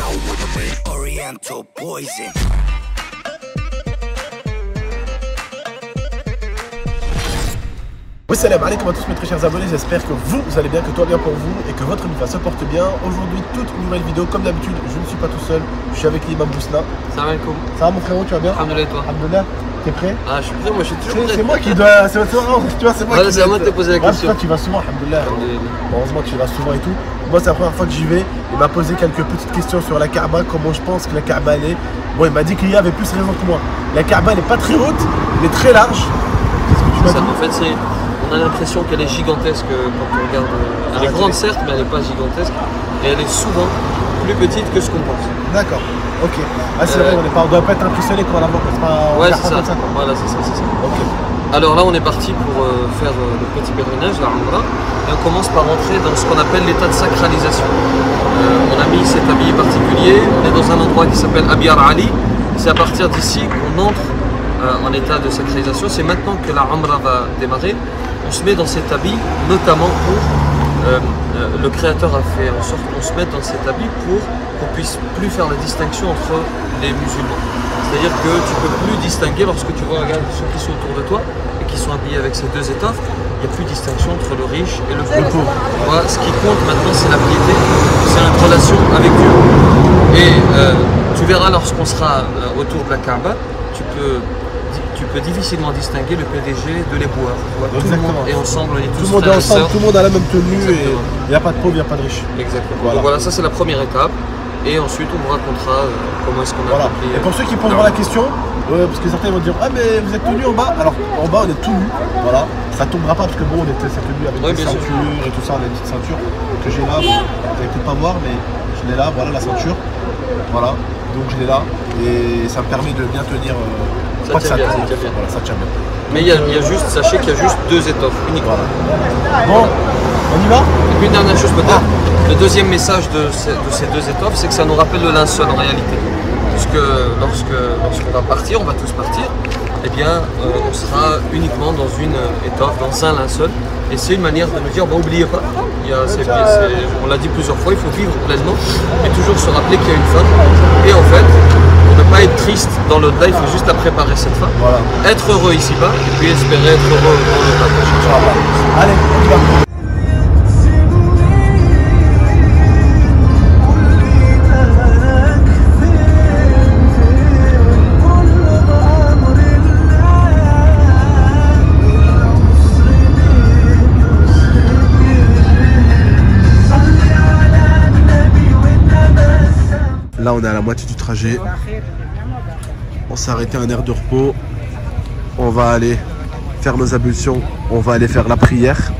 Oriental poison. Salam alaikum à tous mes très chers abonnés, j'espère que vous allez bien, que tout va bien pour vous et que votre vie se porte bien. Aujourd'hui, toute nouvelle vidéo, comme d'habitude, je ne suis pas tout seul, je suis avec l'imam Bousna. Salam alaikum. Ça va mon frérot, tu vas bien? Alhamdoulilah, toi? Alhamdoulilah, t'es prêt? Ah, je suis prêt, moi je suis toujours prêt. C'est moi qui dois, c'est moi voilà, c'est à moi de te poser la question. Toi tu vas souvent, alhamdoulilah. Heureusement tu vas souvent et tout. Moi c'est la première fois que j'y vais, il m'a posé quelques petites questions sur la Kaaba, comment je pense que la Kaaba elle est. Bon, il m'a dit qu'il y avait plus raison que moi. La Kaaba elle n'est pas très haute, elle est très large. Qu'est-ce que tu m'as dit? En fait, on a l'impression qu'elle est gigantesque quand on regarde. Elle est grande certes, mais elle n'est pas gigantesque. Et elle est souvent plus petite que ce qu'on pense. D'accord, ok. Ah c'est vrai, on ne doit pas être impressionné quand on la voit. Ouais, c'est ça. Voilà, c'est ça. Ok. Alors là, on est parti pour faire le petit pèlerinage, la Umrah. Et on commence par entrer dans ce qu'on appelle l'état de sacralisation. On a mis cet habit particulier. On est dans un endroit qui s'appelle Abiyar Ali. C'est à partir d'ici qu'on entre en état de sacralisation. C'est maintenant que la Umrah va démarrer. On se met dans cet habit, notamment pour le créateur a fait en sorte qu'on se mette dans cet habit pour qu'on puisse plus faire la distinction entre les musulmans. C'est-à-dire que tu peux plus distinguer lorsque tu vois, regarde, ceux qui sont autour de toi et qui sont habillés avec ces deux étoffes, il n'y a plus de distinction entre le riche et le pauvre. Voilà, ce qui compte maintenant, c'est la piété, c'est notre relation avec Dieu. Et tu verras lorsqu'on sera autour de la Kaaba, tu peux difficilement distinguer le PDG de l'éboueur. Tout le monde est ensemble, on est tous frères et sœurs. Tout le monde a la même tenue. Exactement. Et il n'y a pas de pauvre, il n'y a pas de riche. Exactement. Voilà. Donc voilà, ça c'est la première étape. Et ensuite on vous racontera comment est-ce qu'on a accompli. Et pour ceux qui poseront la question, parce que certains vont dire ah mais vous êtes tenus en bas. Alors en bas on est tout nus, voilà. Ça tombera pas parce que bon on était tenus avec des ceintures et tout ça, on a une petite ceinture que j'ai là. Vous allez peut-être pas voir mais je l'ai là, voilà la ceinture. Voilà, donc je l'ai là et ça me permet de bien tenir. Ça tient bien, voilà, ça tient bien. Mais il y a juste, sachez qu'il y a juste deux étoffes uniquement. Voilà. Bon, on y va? Et puis une dernière chose peut-être, le deuxième message de ces deux étoffes, c'est que ça nous rappelle le linceul en réalité. Puisque lorsqu'on va partir, on va tous partir, eh bien on sera uniquement dans une étoffe, dans un linceul. Et c'est une manière de nous dire, bon n'oubliez pas, on l'a dit plusieurs fois, il faut vivre pleinement et toujours se rappeler qu'il y a une fin. Et en fait, ne pas être triste dans l'au-delà, il faut juste la préparer cette fin. Voilà. Être heureux ici-bas et puis espérer être heureux dans l'au-delà. Allez, on y va. Là on est à la moitié du trajet. On s'est arrêté un air de repos. On va aller faire nos ablutions. On va aller faire la prière.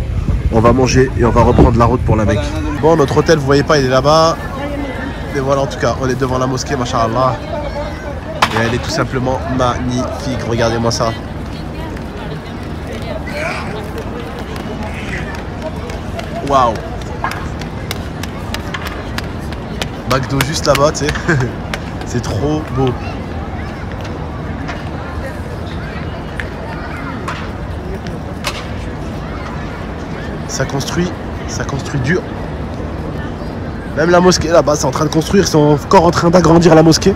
On va manger et on va reprendre la route pour la Mecque. Bon, notre hôtel, vous voyez pas, il est là-bas. Mais voilà, en tout cas, on est devant la mosquée, machallah. Et elle est tout simplement magnifique. Regardez-moi ça. Waouh. McDo juste là-bas, tu sais. C'est trop beau. Ça construit dur. Même la mosquée là-bas, c'est en train de construire. Ils sont encore en train d'agrandir la mosquée.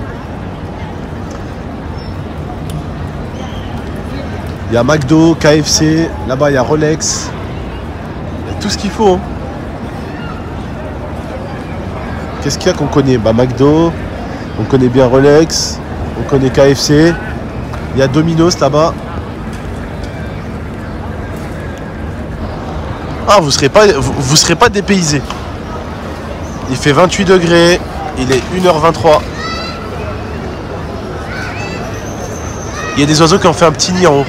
Il y a McDo, KFC. Là-bas, il y a Rolex. Il y a tout ce qu'il faut. Hein. Qu'est-ce qu'il y a qu'on connaît? Bah McDo, on connaît bien Rolex, on connaît KFC, il y a Domino's là-bas. Ah, vous serez pas dépaysé. Il fait 28 degrés, il est 1h23. Il y a des oiseaux qui ont fait un petit nid en haut.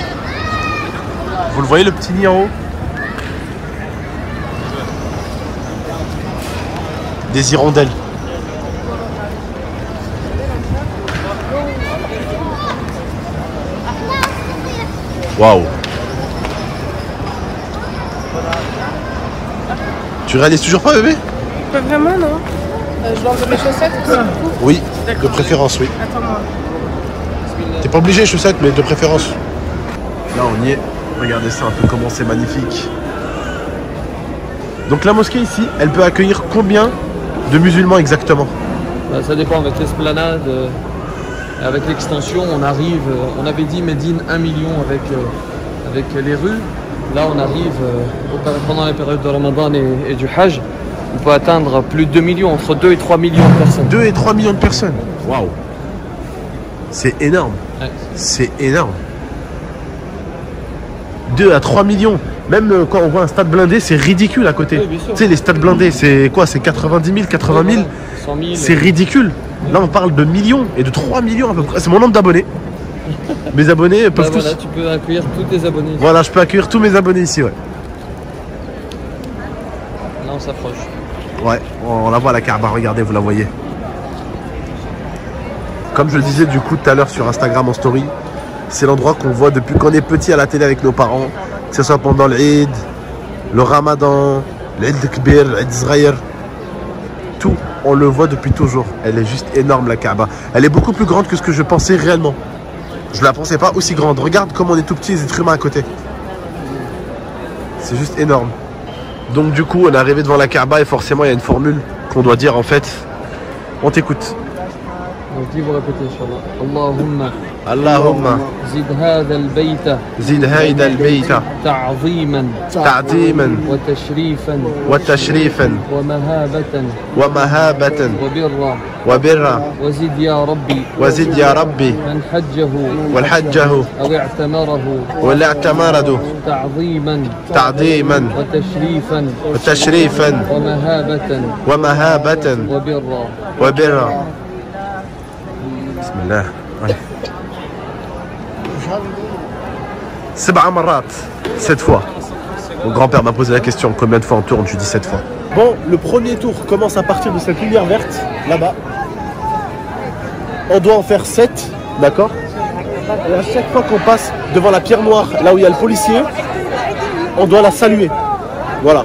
Vous le voyez le petit nid en haut? Des hirondelles. Waouh. Tu réalises toujours pas, bébé? Pas vraiment, non. Je dois enlever mes chaussettes aussi, du coup. Oui, de préférence, oui. Attends-moi. T'es pas obligé, chaussettes, mais de préférence. Là, on y est. Regardez ça un peu comment c'est magnifique. Donc la mosquée ici, elle peut accueillir combien de musulmans exactement? Ça dépend avec l'esplanade, avec l'extension, on arrive, on avait dit Médine 1 million avec les rues. Là on arrive, pendant la période de Ramadan et du Hajj, on peut atteindre plus de 2 millions, entre 2 et 3 millions de personnes. 2 et 3 millions de personnes. Waouh. C'est énorme. Ouais. C'est énorme. 2 à 3 millions. Même quand on voit un stade blindé, c'est ridicule à côté. Oui, bien sûr. Tu sais, les stades blindés, c'est quoi? C'est 90 000, 80 000. 100 000. C'est ridicule. Là, on parle de millions et de 3 millions à peu près. C'est mon nombre d'abonnés. Mes abonnés peuvent tous... Voilà, tu peux accueillir tous tes abonnés. Voilà, je peux accueillir tous mes abonnés ici, ouais. Là, on s'approche. Ouais, on la voit la Kaaba, regardez, vous la voyez. Comme je le disais du coup tout à l'heure sur Instagram en story, c'est l'endroit qu'on voit depuis qu'on est petit à la télé avec nos parents, que ce soit pendant l'Eid, le Ramadan, l'Eid Kbir, l'Eid Zraïr, tout, on le voit depuis toujours. Elle est juste énorme la Kaaba. Elle est beaucoup plus grande que ce que je pensais réellement. Je la pensais pas aussi grande. Regarde comme on est tout petits les êtres humains à côté. C'est juste énorme. Donc du coup on est arrivé devant la Kaaba et forcément il y a une formule qu'on doit dire en fait. On t'écoute. Donc, je vais vous répéter, Inch'Allah. Allahumma. Allahumma. Zid hadha al-bayta. زد هيدا البيت تعظيما. تعظيما وتشريفا. وتشريفا ومهابة. ومهابة وبرا. وبرا وزد يا ربي. وزد يا ربي من حجه. والحجه أو اعتمره. ولا اعتمرده تعظيما. تعظيما وتشريفا. وتشريفا ومهابة. ومهابة وبرا. وبرا. بسم الله. 7 مرات, 7 fois. Mon grand-père m'a posé la question, combien de fois on tourne? Je lui dis 7 fois. Bon, le premier tour commence à partir de cette lumière verte, là-bas. On doit en faire 7, d'accord? Et à chaque fois qu'on passe devant la pierre noire, là où il y a le policier, on doit la saluer. Voilà.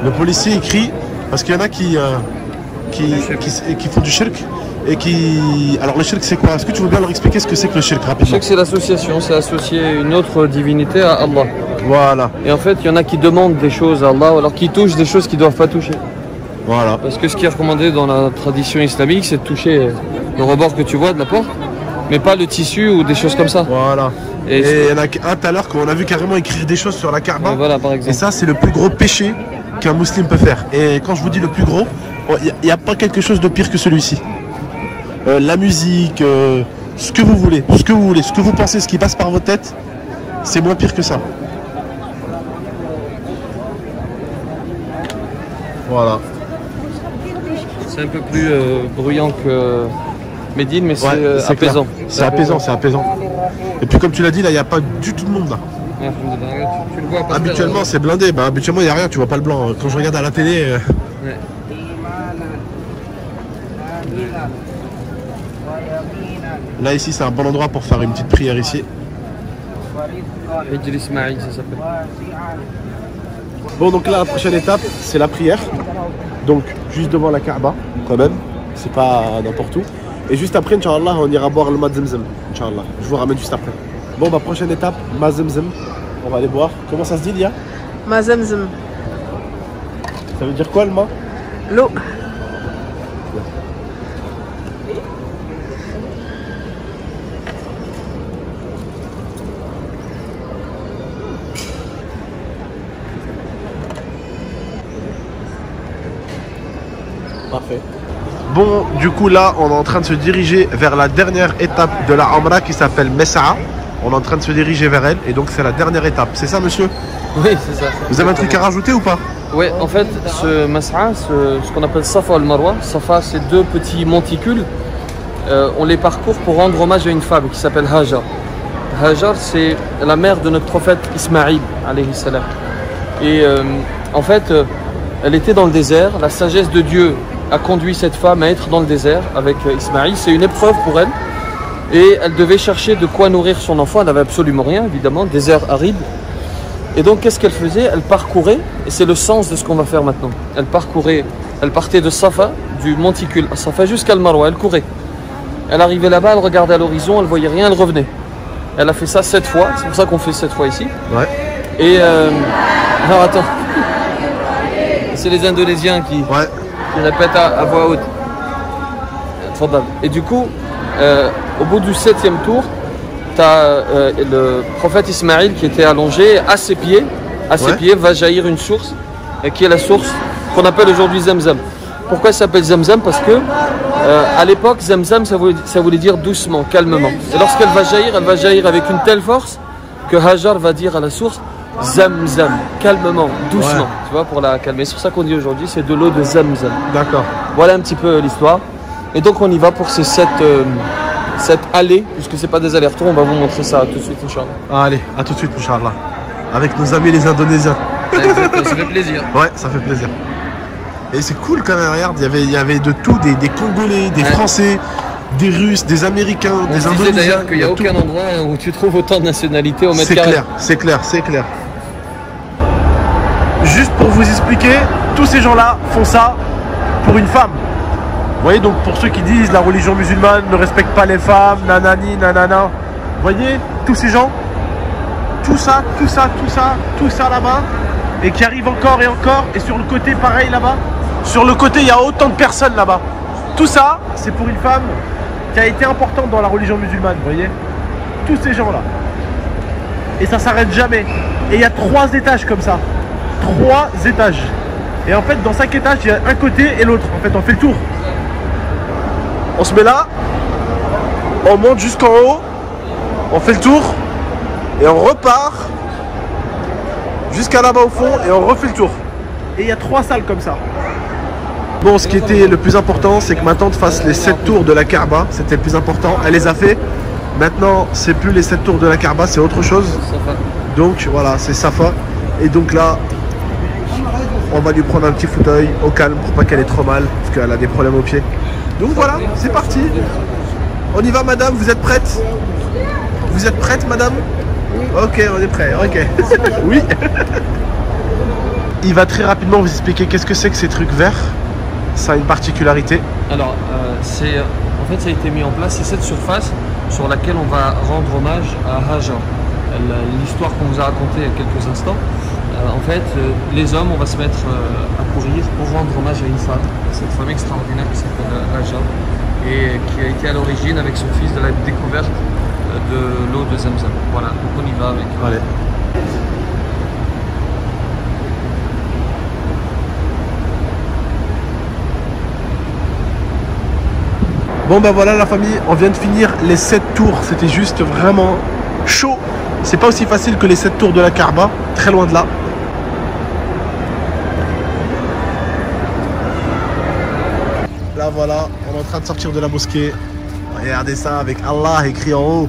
Le policier écrit, parce qu'il y en a qui font du shirk. Et qui... Alors le shirk c'est quoi? Est-ce que tu veux bien leur expliquer ce que c'est que le shirk rapidement? Je sais que c'est l'association, c'est associer une autre divinité à Allah. Voilà. Et en fait, il y en a qui demandent des choses à Allah, alors qui touchent des choses qu'ils ne doivent pas toucher. Voilà. Parce que ce qui est recommandé dans la tradition islamique, c'est de toucher le rebord que tu vois de la porte, mais pas le tissu ou des choses comme ça. Voilà. Et il y en a un tout à l'heure qu'on a vu carrément écrire des choses sur la Kaaba. Voilà, par exemple. Et ça, c'est le plus gros péché qu'un musulman peut faire. Et quand je vous dis le plus gros, il n'y a pas quelque chose de pire que celui-ci. La musique, ce que vous voulez, ce que vous pensez, ce qui passe par votre tête, c'est moins pire que ça. Voilà. C'est un peu plus bruyant que Médine, mais c'est Ouais, apaisant. C'est apaisant, c'est apaisant. Et puis comme tu l'as dit, là, il n'y a pas du tout de monde là. Ouais, tu le vois par Habituellement, terre, c'est blindé. Bah, habituellement, il n'y a rien, tu vois pas le blanc. Quand je regarde à la télé... ouais. Là, ici, c'est un bon endroit pour faire une petite prière ici. Hijr Ismaïl, ça s'appelle. Bon, donc là, la prochaine étape, c'est la prière. Donc, juste devant la Kaaba, quand même. C'est pas n'importe où. Et juste après, Inch'Allah, on ira boire le Ma Zemzem. Inch'Allah. Je vous ramène juste après. Bon, bah, prochaine étape, Ma Zemzem. On va aller boire. Comment ça se dit, Lia? Ma Zemzem. Ça veut dire quoi, le Ma? L'eau. Parfait. Bon, du coup, là, on est en train de se diriger vers la dernière étape de la Umrah qui s'appelle Messa'a. On est en train de se diriger vers elle. Et donc, c'est la dernière étape. C'est ça, monsieur? Oui, c'est ça. Vous avez un truc à rajouter ou pas? Oui, en fait, ce Mas'a, ce qu'on appelle Safa al-Marwa, Safa, c'est deux petits monticules. On les parcourt pour rendre hommage à une femme qui s'appelle Hajar. Hajar, c'est la mère de notre prophète Ismaïl, alayhi salam. Et en fait, elle était dans le désert. La sagesse de Dieu a conduit cette femme à être dans le désert avec Ismaïl. C'est une épreuve pour elle. Et elle devait chercher de quoi nourrir son enfant. Elle n'avait absolument rien, évidemment, désert aride. Et donc, qu'est-ce qu'elle faisait? Elle parcourait, et c'est le sens de ce qu'on va faire maintenant. Elle partait de Safa, du monticule à Safa jusqu'à Marwa. Elle courait. Elle arrivait là-bas, elle regardait à l'horizon, elle voyait rien, elle revenait. Elle a fait ça 7 fois, c'est pour ça qu'on fait 7 fois ici. Ouais. Et alors attends. c'est les Indonésiens qui répètent à voix haute. Et du coup, au bout du 7e tour, tu as le prophète Ismaïl qui était allongé à ses pieds. À ses pieds va jaillir une source, qui est la source qu'on appelle aujourd'hui Zamzam. Pourquoi ça s'appelle Zamzam? Parce que à l'époque, Zamzam, ça voulait dire doucement, calmement. Et lorsqu'elle va jaillir avec une telle force que Hajar va dire à la source Zamzam, calmement, doucement. Tu vois, pour la calmer. C'est pour ça qu'on dit aujourd'hui, c'est de l'eau de Zamzam. D'accord. Voilà un petit peu l'histoire. Et donc on y va pour ces 7 allées, puisque c'est pas des allers-retours. On va vous montrer ça tout de suite, Inch'Allah. Allez, à tout de suite, Inch'Allah. Avec nos amis les Indonésiens. Ça fait plaisir. Ouais, ça fait plaisir. Et c'est cool quand même, regarde, il y avait de tout, des Congolais, des Français, des Russes, des Américains, des Indonésiens. C'est d'ailleurs qu'il n'y a aucun endroit où tu trouves autant de nationalités au mètre carré. C'est clair. Juste pour vous expliquer, tous ces gens-là font ça pour une femme. Vous voyez, donc pour ceux qui disent la religion musulmane ne respecte pas les femmes, nanani, nanana. Vous voyez, tous ces gens, tout ça là-bas, et qui arrive encore et encore, et sur le côté pareil là-bas. Sur le côté, il y a autant de personnes là-bas. Tout ça, c'est pour une femme qui a été importante dans la religion musulmane, vous voyez. Tous ces gens-là. Et ça s'arrête jamais. Et il y a 3 étages comme ça. 3 étages. Et en fait, dans 5 étages, il y a un côté et l'autre. En fait, on fait le tour. On se met là, on monte jusqu'en haut, on fait le tour, et on repart jusqu'à là-bas au fond, et on refait le tour. Et il y a 3 salles comme ça. Bon, ce qui était le plus important, c'est que ma tante fasse les 7 tours de la Kaaba. C'était le plus important. Elle les a fait. Maintenant, c'est plus les 7 tours de la Kaaba, c'est autre chose. Donc voilà, c'est Safa. Et donc là, on va lui prendre un petit fauteuil au calme pour pas qu'elle ait trop mal, parce qu'elle a des problèmes aux pieds. Donc voilà, c'est parti. On y va, madame, vous êtes prête? Vous êtes prête, madame? Ok, on est prêt, ok. Oui. Il va très rapidement vous expliquer qu'est-ce que c'est que ces trucs verts. Ça a une particularité. Alors, en fait, ça a été mis en place, c'est cette surface sur laquelle on va rendre hommage à Hajar. L'histoire qu'on vous a racontée il y a quelques instants. En fait, les hommes, on va se mettre à courir pour rendre hommage à une femme, cette femme extraordinaire qui s'appelle Hajar, et qui a été à l'origine avec son fils de la découverte de l'eau de Zamzam. Voilà, donc on y va avec. Allez. Bon bah voilà la famille, on vient de finir les 7 tours, c'était juste vraiment chaud. C'est pas aussi facile que les 7 tours de la Kaaba, très loin de là. Là voilà, on est en train de sortir de la mosquée. Regardez ça avec Allah écrit en haut.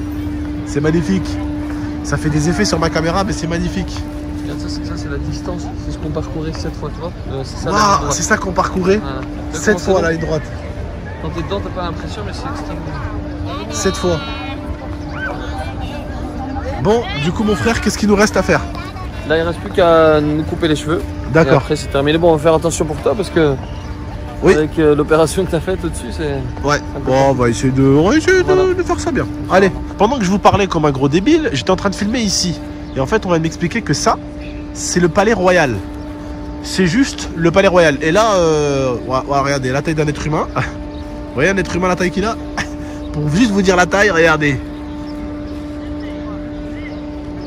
C'est magnifique. Ça fait des effets sur ma caméra mais c'est magnifique. Regarde, ça c'est la distance, c'est ce qu'on parcourait 7 fois, tu vois. C'est ça qu'on parcourait, voilà. 7 fois la ligne droite. Quand t'es dedans, t'as pas l'impression, mais c'est extrêmement. 7 fois. Bon, du coup, mon frère, qu'est-ce qu'il nous reste à faire? Là, il reste plus qu'à nous couper les cheveux. D'accord. Après, c'est terminé. Bon, on va faire attention pour toi parce que avec l'opération que t'as faite au-dessus, c'est. Ouais. Bon, on va essayer de faire ça bien. Allez, pendant que je vous parlais comme un gros débile, j'étais en train de filmer ici. Et en fait, on va m'expliquer que ça, c'est le palais royal. C'est juste le palais royal. Et là, regardez, la taille d'un être humain. Vous voyez un être humain la taille qu'il a? Pour juste vous dire la taille, regardez.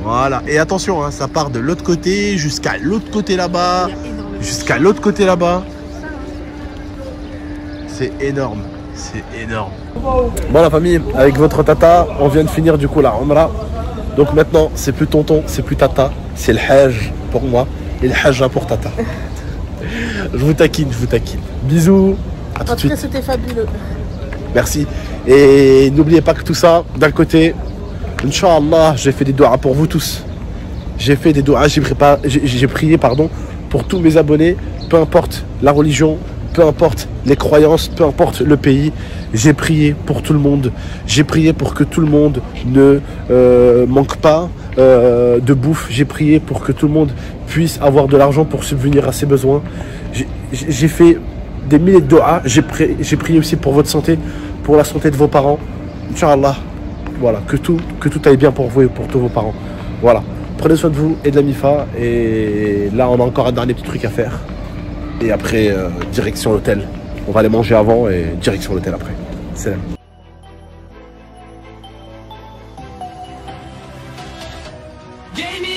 Voilà. Et attention, hein, ça part de l'autre côté jusqu'à l'autre côté là-bas. Jusqu'à l'autre côté là-bas. C'est énorme. C'est énorme. Bon la famille, avec votre tata, on vient de finir du coup la Umrah. Donc maintenant, c'est plus tonton, c'est plus tata. C'est le Hajj pour moi et le Hajj pour tata. Je vous taquine, je vous taquine. Bisous. À tout de suite. C'était fabuleux. Merci. Et n'oubliez pas que tout ça, d'un côté, Inch'Allah, j'ai fait des doigts pour vous tous. J'ai fait des doigts, j'ai prié pour tous mes abonnés, peu importe la religion, peu importe les croyances, peu importe le pays. J'ai prié pour tout le monde. J'ai prié pour que tout le monde ne manque pas de bouffe. J'ai prié pour que tout le monde puisse avoir de l'argent pour subvenir à ses besoins. J'ai fait des milliers de doigts. J'ai prié aussi pour votre santé, pour la santé de vos parents. Inch'Allah, voilà, que tout aille bien pour vous et pour tous vos parents. Voilà, prenez soin de vous et de la MIFA. Et là, on a encore un dernier petit truc à faire. Et après, direction l'hôtel. On va aller manger avant et direction l'hôtel après. Salam. Gave me